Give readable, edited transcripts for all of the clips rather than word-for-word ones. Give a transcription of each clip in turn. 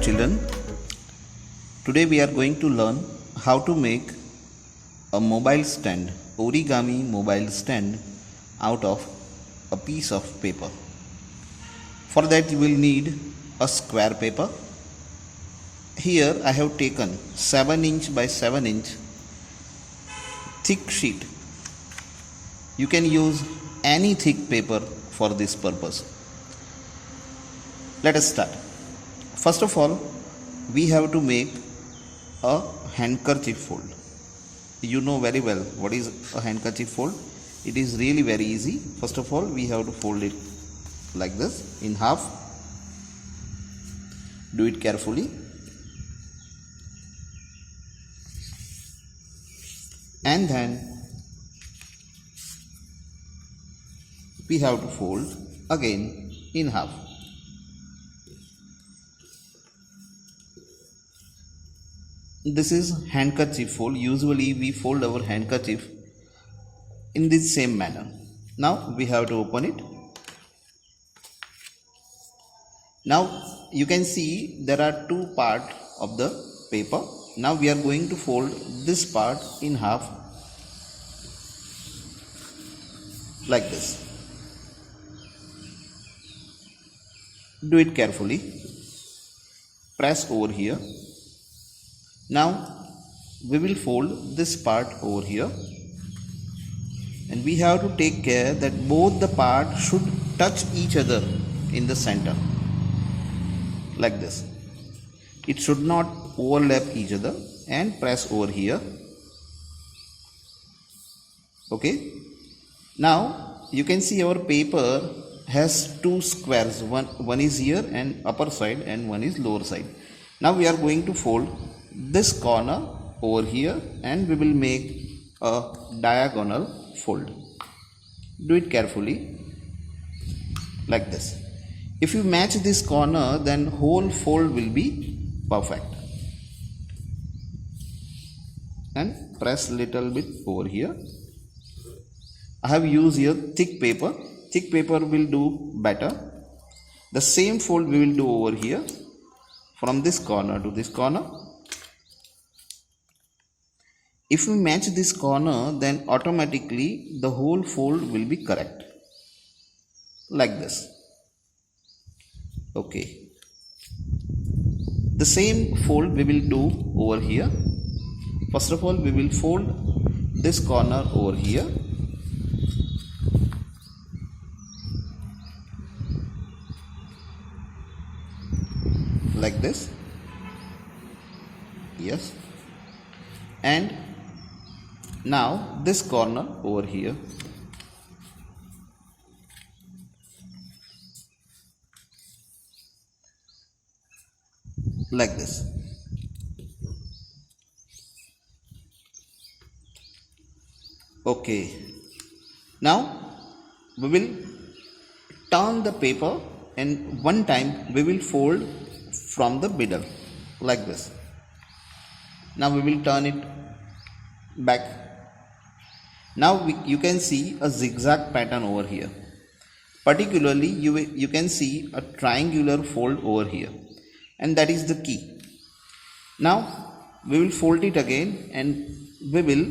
children. Today we are going to learn how to make a mobile stand, origami mobile stand out of a piece of paper. For that you will need a square paper. Here I have taken 7 inch by 7 inch thick sheet. You can use any thick paper for this purpose. Let us start. First of all, we have to make a handkerchief fold. You know very well what is a handkerchief fold. It is really very easy. First of all, we have to fold it like this in half. Do it carefully. And then we have to fold again in half. This is handkerchief fold. Usually we fold our handkerchief in this same manner. Now we have to open it. Now you can see there are two parts of the paper. Now we are going to fold this part in half like this. Do it carefully. Press over here. Now we will fold this part over here, and we have to take care that both the parts should touch each other in the center like this. It should not overlap each other, and press over here. Okay. Now you can see our paper has two squares. One is here and upper side, and one is lower side. Now we are going to fold this corner over here, and we will make a diagonal fold. Do it carefully like this. If you match this corner, then whole fold will be perfect. And press little bit over here. I have used here thick paper. Thick paper will do better. The same fold we will do over here from this corner to this corner. If we match this corner, then automatically the whole fold will be correct like this. Okay. The same fold we will do over here. First of all, we will fold this corner over here. Like this. Yes. And now this corner over here. Like this. Okay. Now we will turn the paper, and one time we will fold from the middle like this. Now we will turn it back. Now you can see a zigzag pattern over here. Particularly you can see a triangular fold over here, and that is the key. Now we will fold it again, and we will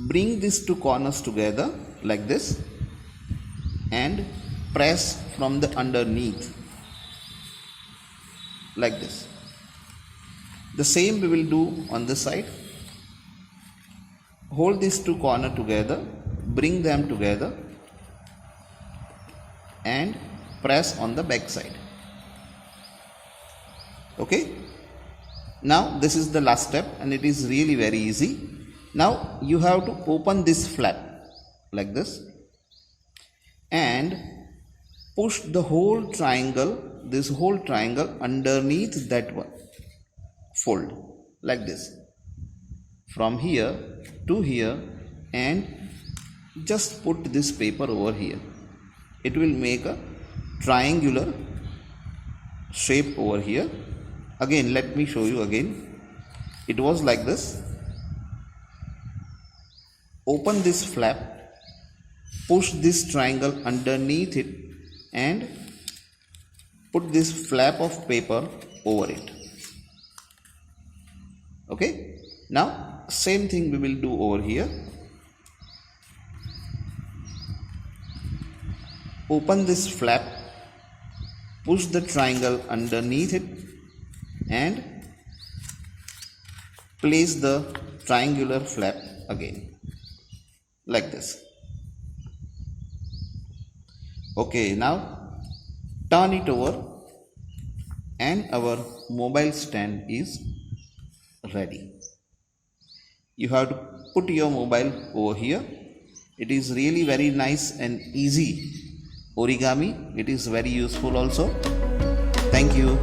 bring these two corners together like this and press from the underneath like this. The same we will do on this side. Hold these two corners together, bring them together, and press on the back side. Okay. Now this is the last step, and it is really very easy. Now you have to open this flap like this and push the whole triangle, this whole triangle underneath that one fold like this, from here to here, and just put this paper over here. It will make a triangular shape over here. Again, let me show you again. It was like this. Open this flap, push this triangle underneath it, and put this flap of paper over it. Okay, now same thing we will do over here. Open this flap, push the triangle underneath it and place the triangular flap again like this. Okay, now turn it over and our mobile stand is ready. You have to put your mobile over here. It is really very nice and easy origami. It is very useful also. Thank you.